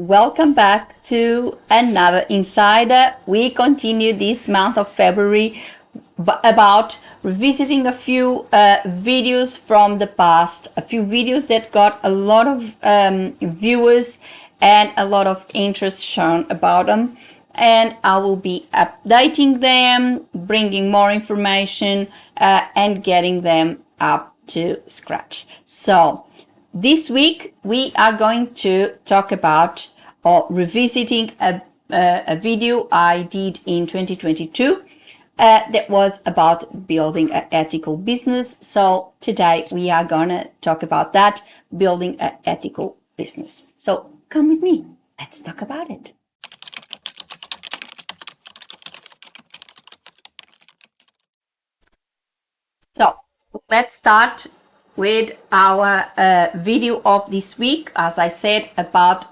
welcome back to another Insider. We continue this month of February about revisiting a few videos from the past, a few videos that got a lot of viewers and a lot of interest shown about them. And I will be updating them, bringing more information and getting them up to scratch. So this week we are going to talk about or revisiting a video I did in 2022 that was about building an ethical business. So today we are gonna talk about that, building an ethical business. So come with me, let's talk about it. So let's start with our video of this week, as I said, about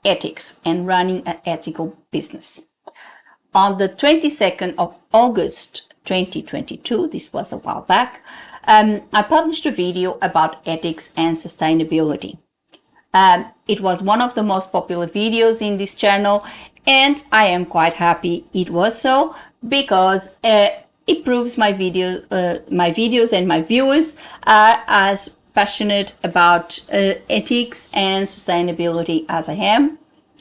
ethics and running an ethical business. On the 22nd of August 2022, this was a while back, I published a video about ethics and sustainability. It was one of the most popular videos in this channel, and I am quite happy it was so, because it proves my videos and my viewers are as passionate about ethics and sustainability as I am.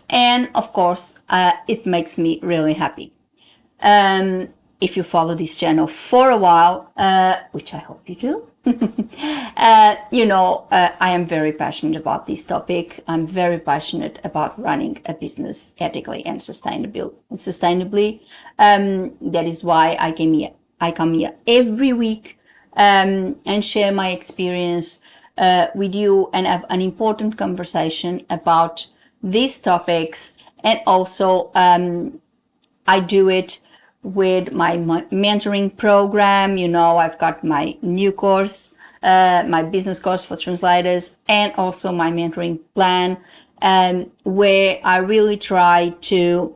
And of course, it makes me really happy. If you follow this channel for a while, which I hope you do, you know, I am very passionate about this topic. I'm very passionate about running a business ethically and sustainably. That is why I come here every week and share my experience with you and have an important conversation about these topics. And also I do it with my mentoring program. You know, I've got my new course, my business course for translators, and also my mentoring plan, where I really try to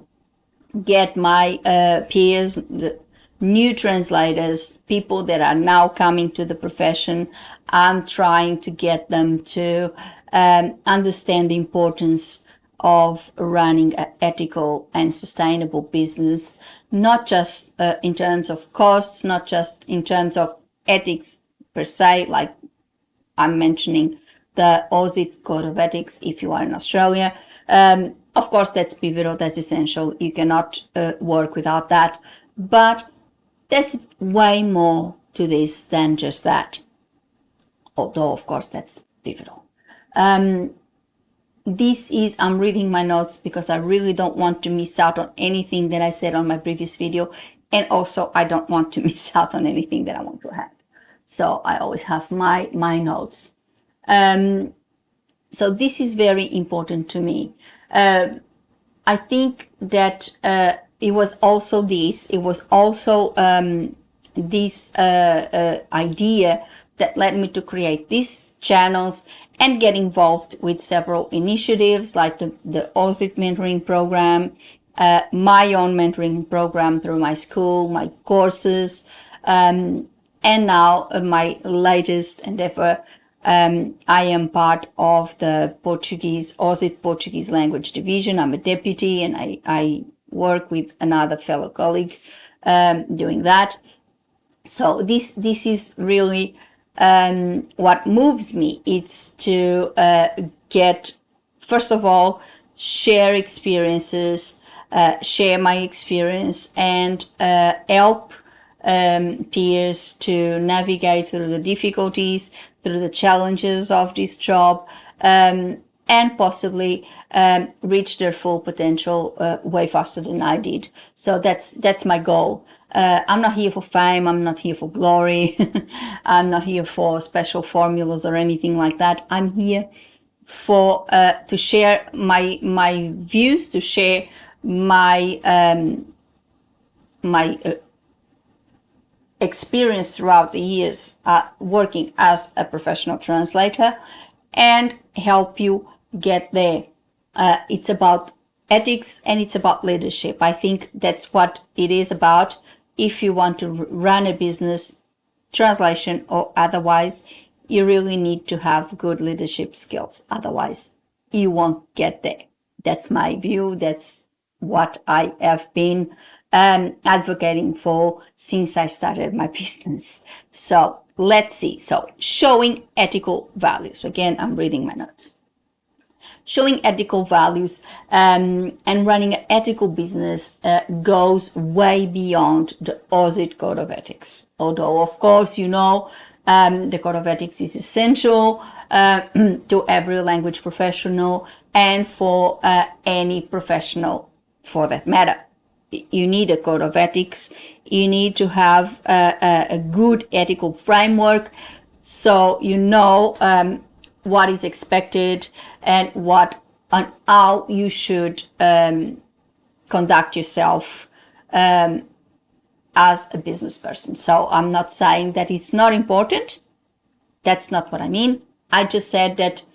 get my peers, the new translators, people that are now coming to the profession. I'm trying to get them to understand the importance of running an ethical and sustainable business, not just in terms of costs, not just in terms of ethics per se, like I'm mentioning the Aussie Code of Ethics if you are in Australia. Of course, that's pivotal, that's essential. You cannot work without that. But there's way more to this than just that. Although, of course, that's pivotal. I'm reading my notes because I really don't want to miss out on anything that I said on my previous video. And also, I don't want to miss out on anything that I want to add. So I always have my notes. So this is very important to me. I think that it was also this idea that led me to create these channels and get involved with several initiatives like the Aussie mentoring program, my own mentoring program through my school, my courses, and now my latest endeavor. I am part of the Aussie Portuguese language division. I'm a deputy, and I work with another fellow colleague doing that. So this is really what moves me. It's to first of all, share experiences, share my experience, and help peers to navigate through the difficulties, through the challenges of this job, and possibly reach their full potential way faster than I did. So that's my goal. I'm not here for fame. I'm not here for glory. I'm not here for special formulas or anything like that. I'm here for to share my views, to share my experience throughout the years working as a professional translator, and help you get there. It's about ethics and it's about leadership. I think that's what it is about. If you want to run a business, translation or otherwise, you really need to have good leadership skills. Otherwise, you won't get there. That's my view. That's what I have been advocating for since I started my business. So let's see. So showing ethical values. Again, I'm reading my notes. Showing ethical values and running an ethical business goes way beyond the OSIT Code of Ethics. Although, of course, you know, the Code of Ethics is essential to every language professional and for any professional for that matter. You need a code of ethics. You need to have a good ethical framework so you know what is expected and what and how you should conduct yourself as a business person. So I'm not saying that it's not important. That's not what I mean. I just said that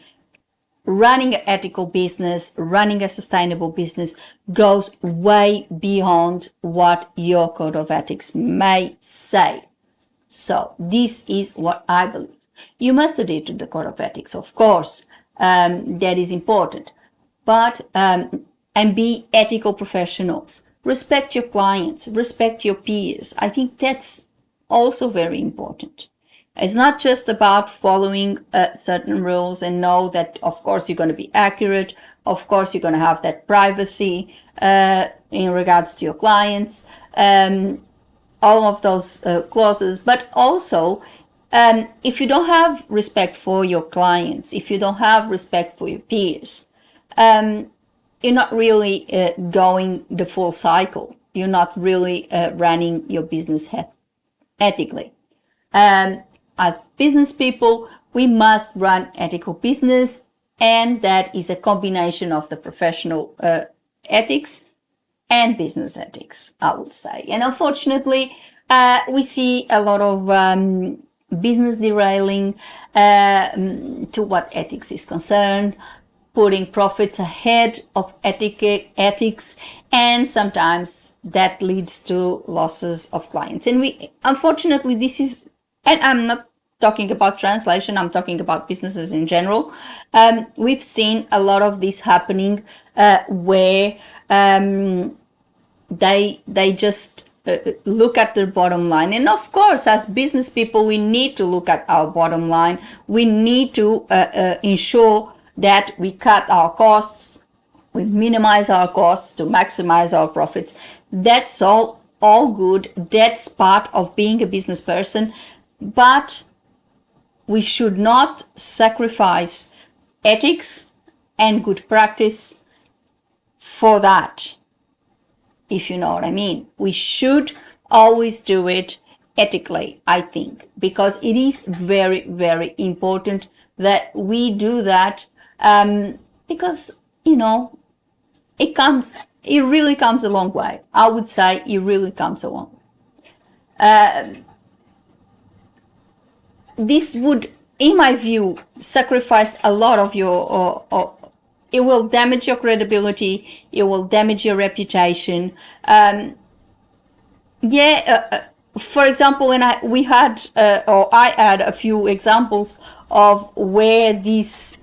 running an ethical business, running a sustainable business goes way beyond what your code of ethics may say. So this is what I believe. You must adhere to the code of ethics, of course. That is important. But, and be ethical professionals. Respect your clients, respect your peers. I think that's also very important. It's not just about following certain rules and know that, of course, you're going to be accurate. Of course, you're going to have that privacy in regards to your clients. All of those clauses, but also if you don't have respect for your clients, if you don't have respect for your peers, you're not really going the full cycle. You're not really running your business ethically. As business people, we must run ethical business, and that is a combination of the professional ethics and business ethics, I would say. And unfortunately, we see a lot of business derailing to what ethics is concerned, putting profits ahead of ethics, and sometimes that leads to losses of clients. And unfortunately, this is, and I'm not talking about translation, I'm talking about businesses in general. We've seen a lot of this happening where they just look at their bottom line. And of course, as business people, we need to look at our bottom line. We need to ensure that we cut our costs, we minimize our costs to maximize our profits. That's all good. That's part of being a business person. But we should not sacrifice ethics and good practice for that, if you know what I mean. We should always do it ethically, I think, because it is very, very important that we do that because, you know, it really comes a long way. I would say it really comes a long way. This would, in my view, sacrifice a lot of your, it will damage your credibility, it will damage your reputation. For example, when I had a few examples of where this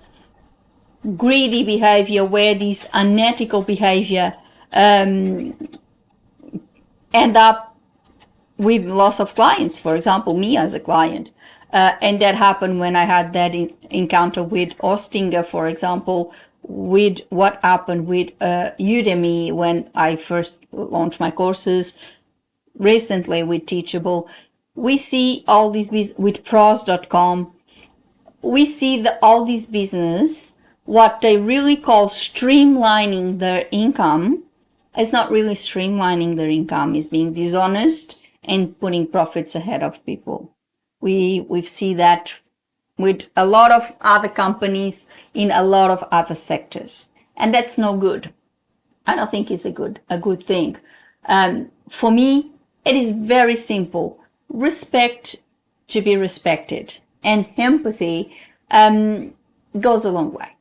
greedy behavior, where this unethical behavior end up with loss of clients. For example, me as a client. And that happened when I had that encounter with Ostinger, for example, with what happened with Udemy when I first launched my courses, recently with Teachable. We see all these with pros.com. We see all these business, what they really call streamlining their income. It's not really streamlining their income, it's being dishonest and putting profits ahead of people. We've seen that with a lot of other companies in a lot of other sectors, and that's no good. I don't think it's a good thing. For me, it is very simple. Respect to be respected, and empathy goes a long way.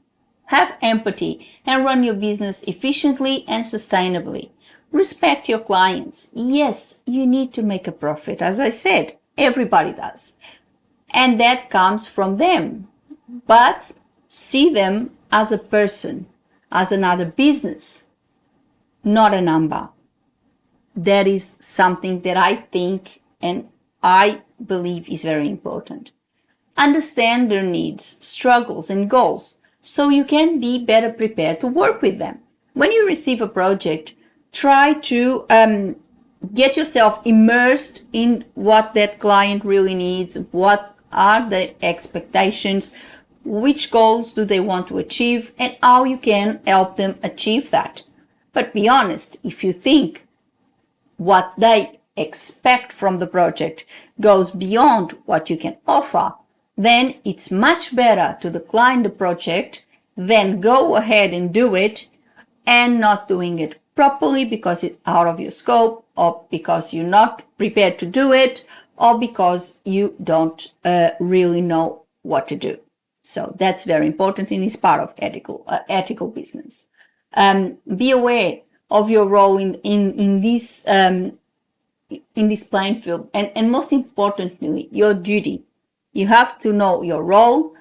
Have empathy and run your business efficiently and sustainably. Respect your clients. Yes, you need to make a profit. As I said, everybody does. And that comes from them. But see them as a person. as another business, not a number. That is something that I think and I believe is very important. Understand their needs, struggles, and goals so you can be better prepared to work with them. When you receive a project, try to get yourself immersed in what that client really needs, what are the expectations, which goals do they want to achieve, and how you can help them achieve that. But be honest, if you think what they expect from the project goes beyond what you can offer, then it's much better to decline the project than go ahead and do it and not doing it properly because it's out of your scope, or because you're not prepared to do it, or because you don't really know what to do. So that's very important and is part of ethical business. Be aware of your role in this playing field, and most importantly, your duty. You have to know your role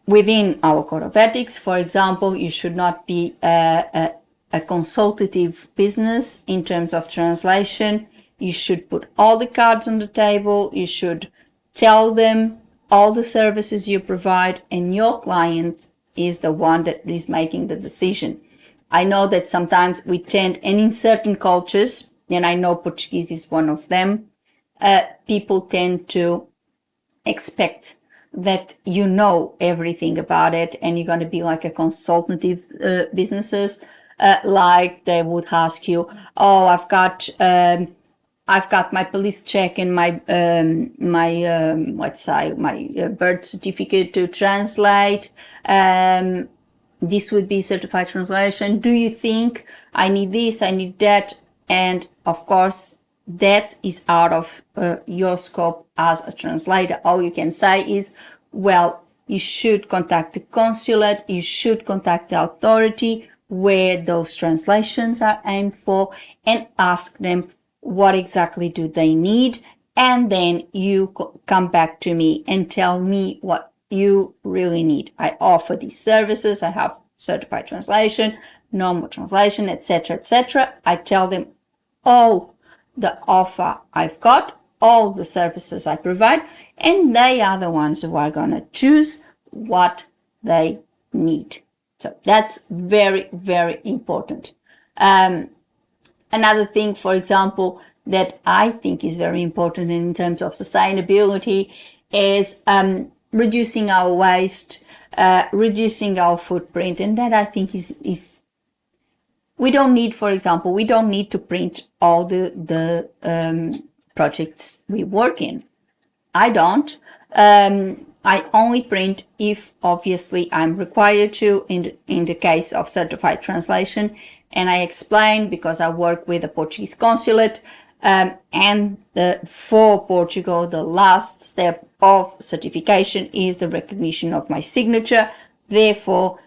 within our code of ethics. For example, you should not be a consultative business in terms of translation. You should put all the cards on the table. You should tell them all the services you provide, and your client is the one that is making the decision. I know that sometimes we tend, and in certain cultures, and I know Portuguese is one of them, people tend to expect that you know everything about it and you're going to be like a consultative businesses, like they would ask you, oh, I've got my police check and my birth certificate to translate. This would be certified translation. Do you think I need this? I need that? And of course, that is out of your scope as a translator. All you can say is, well, you should contact the consulate, you should contact the authority where those translations are aimed for, and ask them what exactly do they need, and then you come back to me and tell me what you really need. I offer these services. I have certified translation, normal translation, etc., etc. I tell them all the offer I've got, all the services I provide, and they are the ones who are going to choose what they need. So that's very, very important. Another thing, for example, that I think is very important in terms of sustainability is reducing our waste, reducing our footprint, and that I think is we don't need, for example, we don't need to print all the projects we work in. I don't. I only print if obviously I'm required to in the case of certified translation. And I explain because I work with a Portuguese consulate, and for Portugal, the last step of certification is the recognition of my signature. Therefore,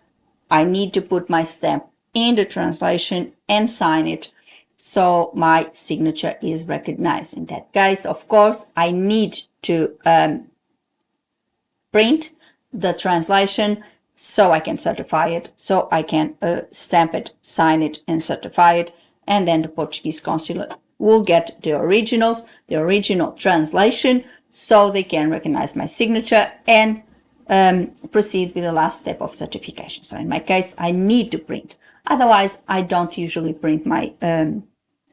I need to put my stamp in the translation and sign it so my signature is recognized. In that case, of course, I need to print the translation so I can certify it, so I can stamp it, sign it, and certify it, and then the Portuguese consulate will get the originals, the original translation, so they can recognize my signature and proceed with the last step of certification. So in my case, I need to print. Otherwise, I don't usually print my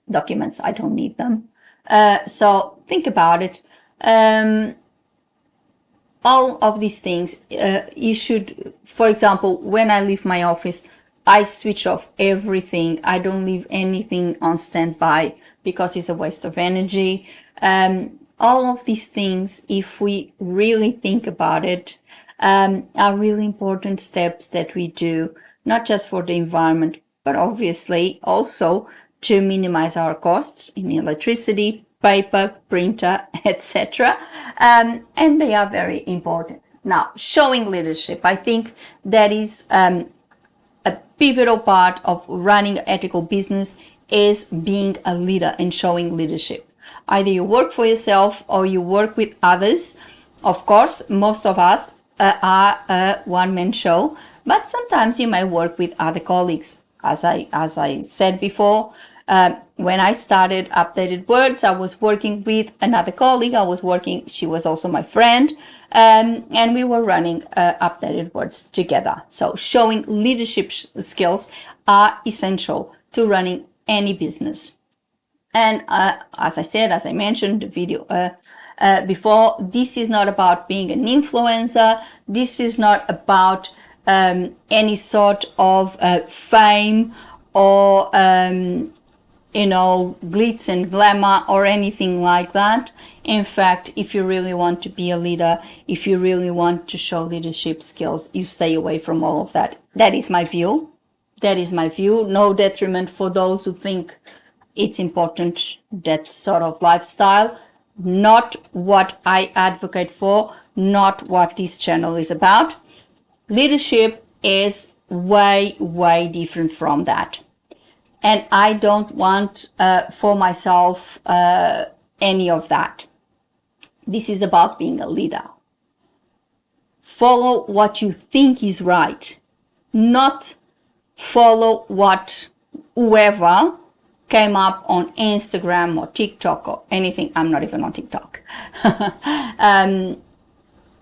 documents. I don't need them. So think about it. All of these things, you should, for example, when I leave my office, I switch off everything. I don't leave anything on standby because it's a waste of energy. All of these things, if we really think about it, are really important steps that we do, not just for the environment, but obviously also to minimize our costs in electricity, paper, printer, etc. And they are very important. Now, showing leadership. I think that is a pivotal part of running an ethical business is being a leader and showing leadership. Either you work for yourself or you work with others. Of course, most of us are a one-man show, but sometimes you might work with other colleagues. As I said before, when I started Updated Words, I was working with another colleague. She was also my friend, and we were running Updated Words together. So showing leadership skills are essential to running any business. And as I mentioned the video before, this is not about being an influencer. This is not about any sort of fame or glitz and glamour or anything like that. In fact, if you really want to be a leader, if you really want to show leadership skills, you stay away from all of that. That is my view. No detriment for those who think it's important, that sort of lifestyle. Not what I advocate for, not what this channel is about. Leadership is way, way different from that. And I don't want for myself any of that. This is about being a leader. Follow what you think is right, not follow what whoever came up on Instagram or TikTok or anything. I'm not even on TikTok.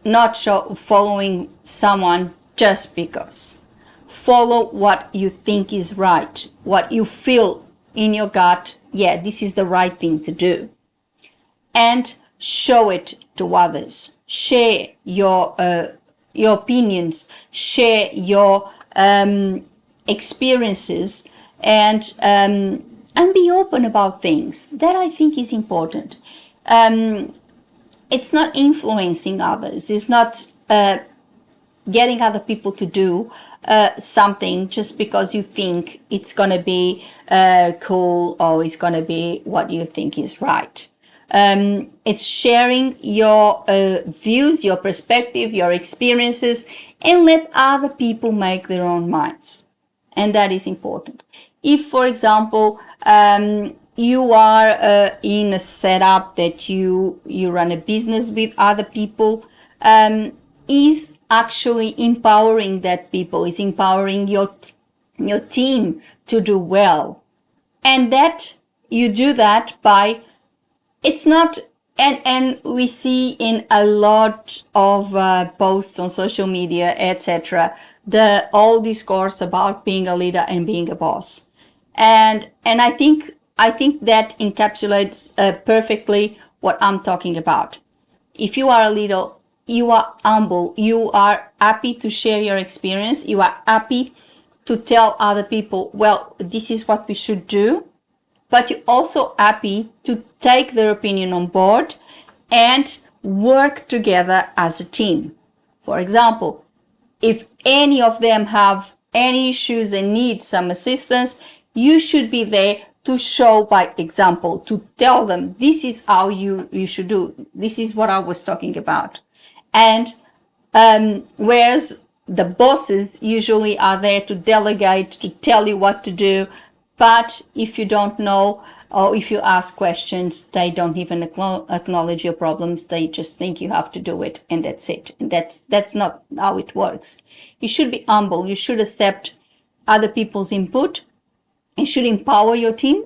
Not following someone just because. Follow what you think is right, what you feel in your gut. Yeah, this is the right thing to do. And show it to others. Share your opinions, share your experiences, and be open about things. That I think is important. It's not influencing others. It's not getting other people to do something just because you think it's going to be cool or it's going to be what you think is right. It's sharing your views, your perspective, your experiences, and let other people make their own minds. And that is important. If, for example, you are in a setup that you run a business with other people, is actually empowering that people, is empowering your team to do well. And that you do that by, it's not, and we see in a lot of posts on social media, etc., the all discourse about being a leader and being a boss. And I think that encapsulates perfectly what I'm talking about. If you are a leader, you are humble, you are happy to share your experience, you are happy to tell other people, well, this is what we should do, but you're also happy to take their opinion on board and work together as a team. For example, if any of them have any issues and need some assistance, you should be there to show by example, to tell them this is how you should do. This is what I was talking about. And whereas the bosses usually are there to delegate, to tell you what to do, but if you don't know or if you ask questions, they don't even acknowledge your problems. They just think you have to do it, and that's it. And that's not how it works. You should be humble. You should accept other people's input. You should empower your team,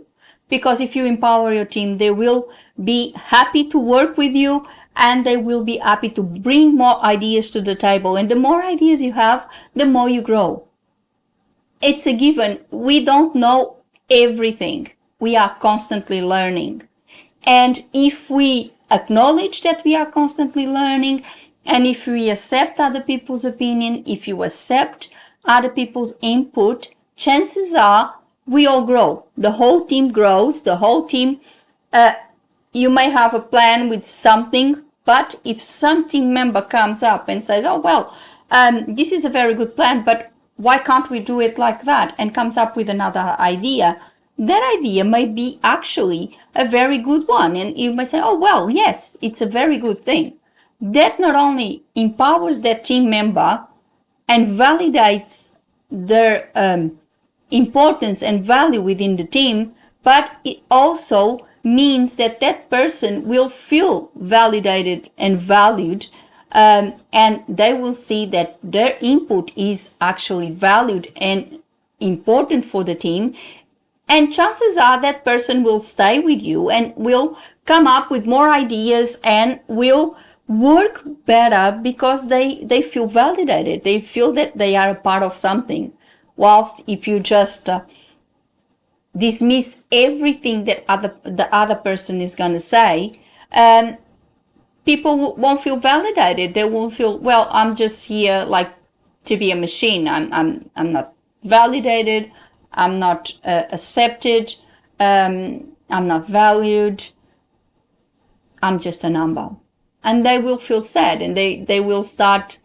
because if you empower your team, they will be happy to work with you, and they will be happy to bring more ideas to the table. And the more ideas you have, the more you grow. It's a given. We don't know everything. We are constantly learning. And if we acknowledge that we are constantly learning, and if we accept other people's opinion, if you accept other people's input, chances are we all grow. The whole team grows. The whole team, you may have a plan with something, but if some team member comes up and says, oh, well, this is a very good plan, but why can't we do it like that? And comes up with another idea. That idea may be actually a very good one. And you may say, oh, well, yes, it's a very good thing. That not only empowers that team member and validates their importance and value within the team, but it also means that that person will feel validated and valued and they will see that their input is actually valued and important for the team. And chances are that person will stay with you and will come up with more ideas and will work better because they feel validated. They feel that they are a part of something. Whilst if you just dismiss everything that the other person is going to say, people won't feel validated. They won't feel, well, I'm just here like to be a machine. I'm not validated. I'm not accepted. I'm not valued. I'm just a number. And they will feel sad, and they will start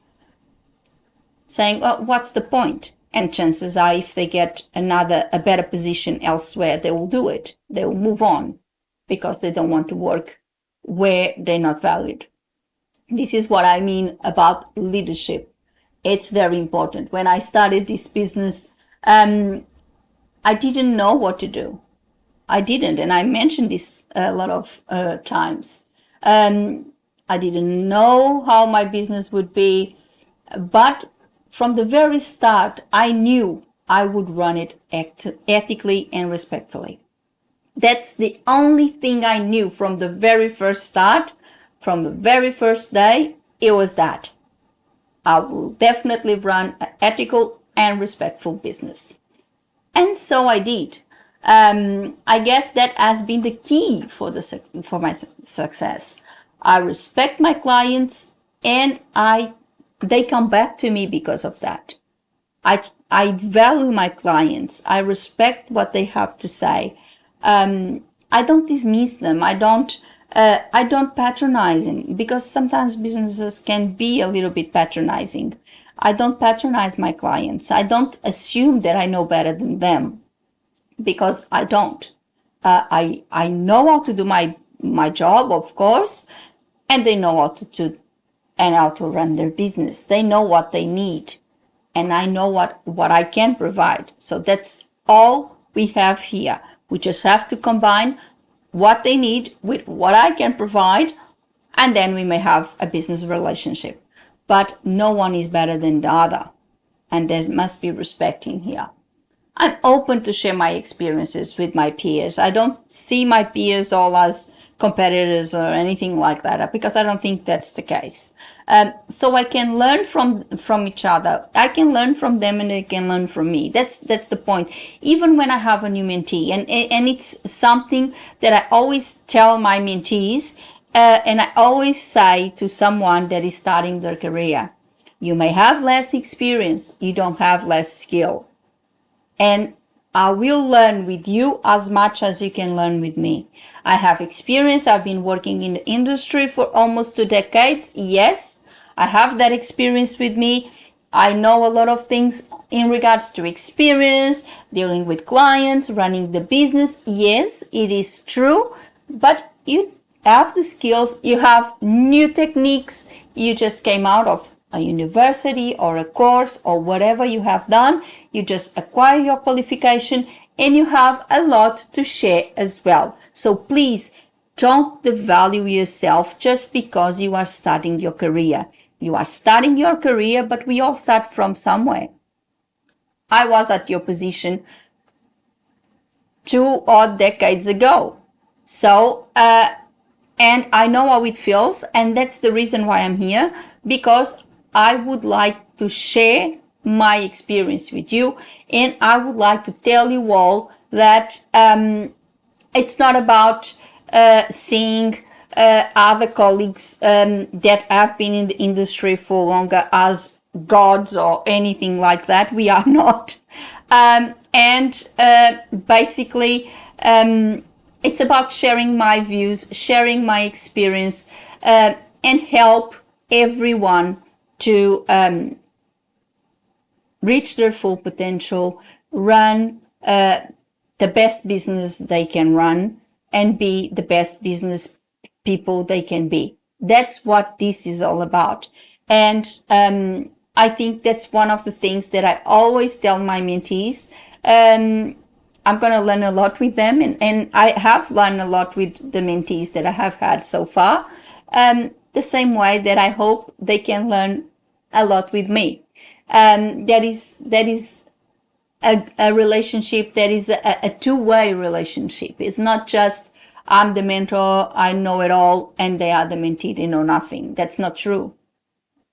saying, well, what's the point? And chances are, if they get a better position elsewhere, they will do it. They will move on because they don't want to work where they're not valued. This is what I mean about leadership. It's very important. When I started this business, I didn't know what to do. I didn't, and I mentioned this a lot of times. I didn't know how my business would be, but from the very start, I knew I would run it ethically and respectfully. That's the only thing I knew from the very first start, from the very first day. It was that I will definitely run an ethical and respectful business. And so I did. I guess that has been the key for my success. I respect my clients, and they come back to me because of that. I value my clients. I respect what they have to say. I don't dismiss them. I don't patronize them, because sometimes businesses can be a little bit patronizing. I don't patronize my clients. I don't assume that I know better than them, because I don't. I know how to do my job, of course, and they know how to do and how to run their business. They know what they need, and I know what I can provide. So that's all we have here. We just have to combine what they need with what I can provide, and then we may have a business relationship. But no one is better than the other, and there must be respect in here. I'm open to share my experiences with my peers. I don't see my peers all as competitors or anything like that, because I don't think that's the case. So I can learn from each other. I can learn from them, and they can learn from me. That's the point. Even when I have a new mentee, and it's something that I always tell my mentees, and I always say to someone that is starting their career, you may have less experience, you don't have less skill. And I will learn with you as much as you can learn with me. I have experience. I've been working in the industry for almost 2 decades. Yes, I have that experience with me. I know a lot of things in regards to experience, dealing with clients, running the business. Yes, it is true, but you have the skills, you have new techniques, you just came out of a university or a course or whatever you have done, you just acquire your qualification, and you have a lot to share as well. So please don't devalue yourself just because you are starting your career. You are starting your career, but we all start from somewhere. I was at your position 2 odd decades ago. So, and I know how it feels, and that's the reason why I'm here, because I would like to share my experience with you, and I would like to tell you all that it's not about seeing other colleagues that have been in the industry for longer as gods or anything like that. We are not. Basically, it's about sharing my views, sharing my experience, and help everyone to reach their full potential, run the best business they can run, and be the best business people they can be. That's what this is all about. And I think that's one of the things that I always tell my mentees. I'm going to learn a lot with them, and I have learned a lot with the mentees that I have had so far. the same way that I hope they can learn a lot with me. That is a relationship that is a two-way relationship. It's not just I'm the mentor, I know it all, and they are the mentee, they know nothing. That's not true.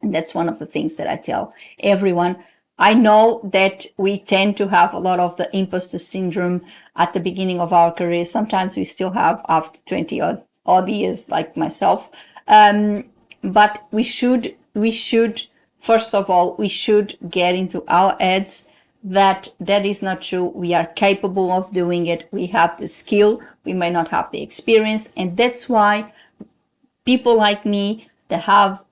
And that's one of the things that I tell everyone. I know that we tend to have a lot of the imposter syndrome at the beginning of our career. Sometimes we still have after 20 odd years, like myself. But we should, first of all, we should get into our heads that that is not true. We are capable of doing it. We have the skill. We may not have the experience. And that's why people like me that have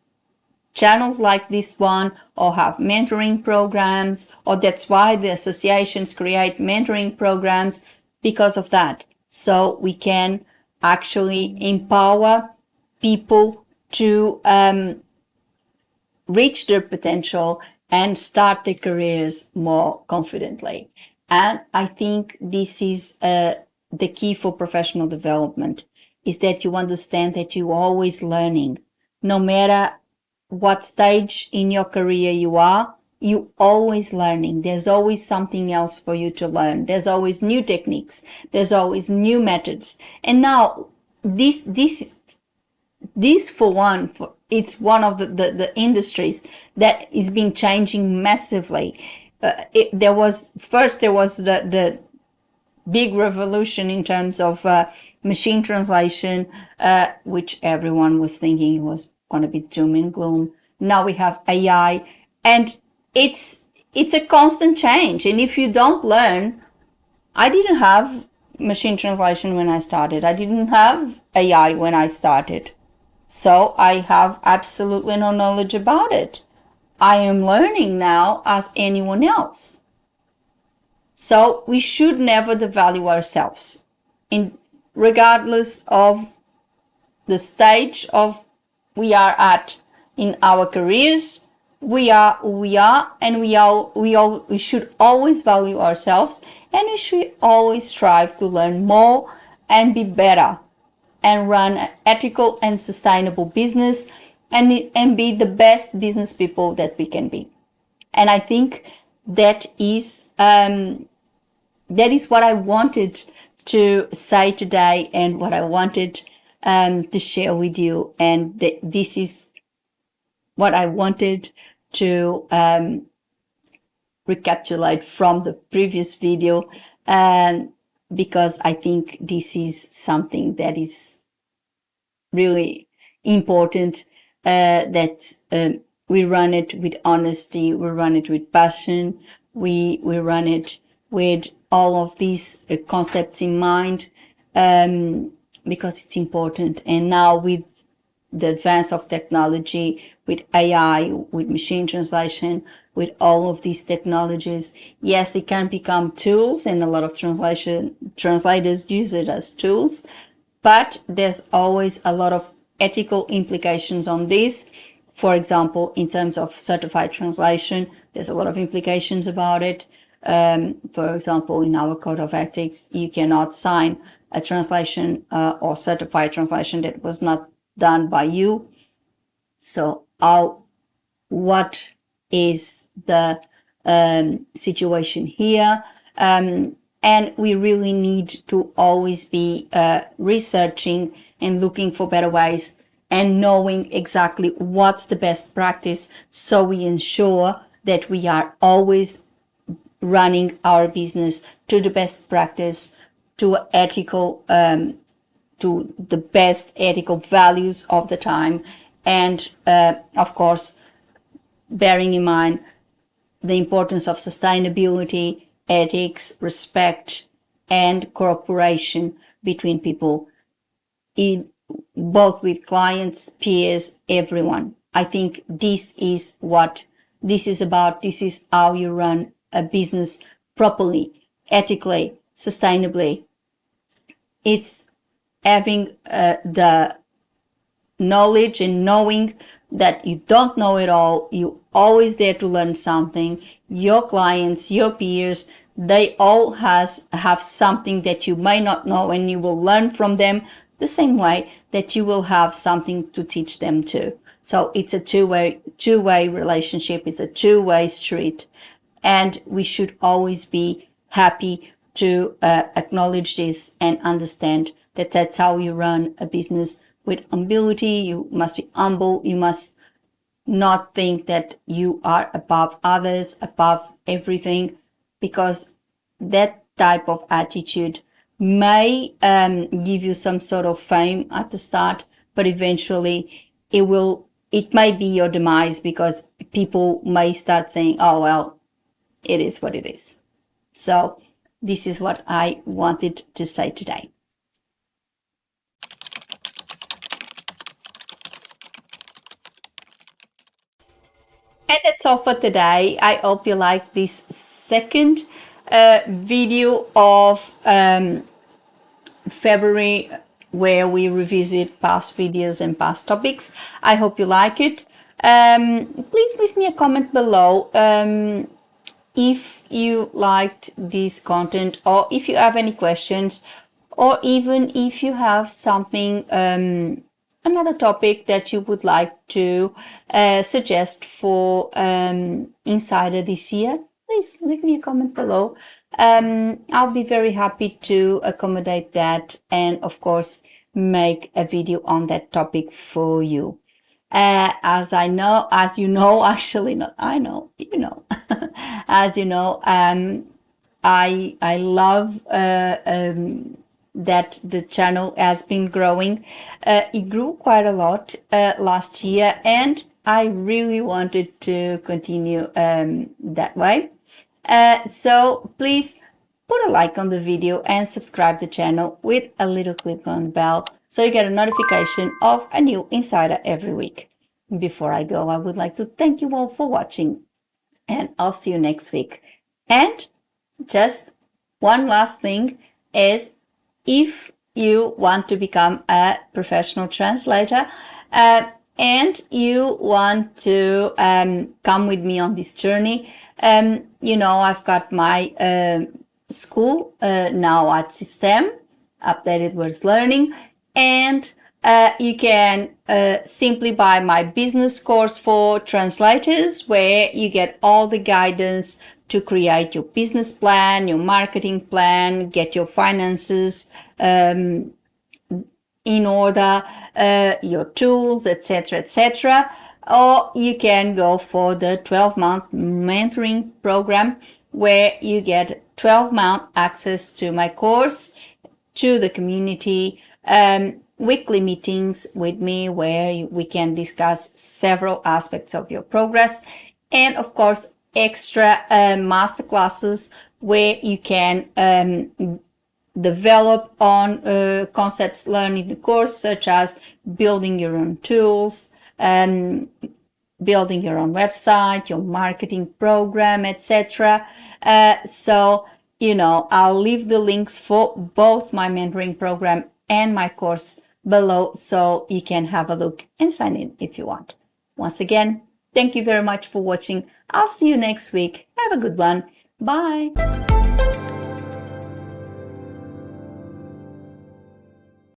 channels like this one, or have mentoring programs, or that's why the associations create mentoring programs, because of that. So we can actually empower people to reach their potential and start their careers more confidently. And I think this is the key for professional development, is that you understand that you're always learning. No matter what stage in your career you are, you always learning. There's always something else for you to learn. There's always new techniques. There's always new methods. And now this for one, it's one of the industries that is been changing massively. There was the big revolution in terms of machine translation, which everyone was thinking was going to be doom and gloom. Now we have AI, and it's a constant change. And if you don't learn, I didn't have machine translation when I started. I didn't have AI when I started. So I have absolutely no knowledge about it. I am learning now as anyone else. So we should never devalue ourselves, regardless of the stage of we are at in our careers. We are who we are, and we should always value ourselves, and we should always strive to learn more and be better, and run an ethical and sustainable business, and be the best business people that we can be. And I think that is what I wanted to say today, and what I wanted to share with you. And this is what I wanted to recapitulate from the previous video, because I think this is something that is really important, that we run it with honesty, we run it with passion, we run it with all of these concepts in mind, because it's important. And now with the advance of technology, with AI, with machine translation, with all of these technologies, yes, it can become tools, and a lot of translators use it as tools, but there's always a lot of ethical implications on this. For example, in terms of certified translation, there's a lot of implications about it. For example, in our code of ethics, you cannot sign a translation or certified translation that was not done by you. So what is the situation here? And we really need to always be researching and looking for better ways, and knowing exactly what's the best practice, so we ensure that we are always running our business to the best practice, to ethical, to the best ethical values of the time, and of course, bearing in mind the importance of sustainability, ethics, respect, and cooperation between people, both with clients, peers, everyone. I think this is what this is about. This is how you run a business properly, ethically, sustainably. It's having the knowledge and knowing that you don't know it all. You're always there to learn something. Your clients, your peers, they all have something that you may not know, and you will learn from them the same way that you will have something to teach them too. So it's a two-way relationship. It's a two-way street, and we should always be happy to acknowledge this and understand that that's how you run a business with humility. You must be humble. You must not think that you are above others, above everything, because that type of attitude may give you some sort of fame at the start, but eventually it may be your demise, because people may start saying, oh, well, it is what it is. So this is what I wanted to say today. And that's all for today. I hope you like this second video of February, where we revisit past videos and past topics. I hope you like it. Please leave me a comment below if you liked this content, or if you have any questions, or even if you have something, another topic that you would like to suggest for Insider this year. Please leave me a comment below. I'll be very happy to accommodate that, and of course make a video on that topic for you. As you know, actually, not I know, you know, as you know, I love that the channel has been growing. It grew quite a lot last year, and I really wanted to continue that way. So please put a like on the video and subscribe the channel with a little click on the bell, so you get a notification of a new Insider every week. Before I go, I would like to thank you all for watching, and I'll see you next week. And just one last thing is, if you want to become a professional translator and you want to come with me on this journey, you know, I've got my school now at System, Updated Words Learning, and you can simply buy my business course for translators, where you get all the guidance to create your business plan, your marketing plan, get your finances in order, your tools, etc., etc. Or you can go for the 12-month mentoring program, where you get 12-month access to my course, to the community, weekly meetings with me where we can discuss several aspects of your progress, and of course extra master classes where you can develop on concepts learned in the course, such as building your own tools, building your own website, your marketing program, etc. So, you know, I'll leave the links for both my mentoring program and my course below, so you can have a look and sign in if you want. Once again, thank you very much for watching. I'll see you next week. Have a good one. Bye.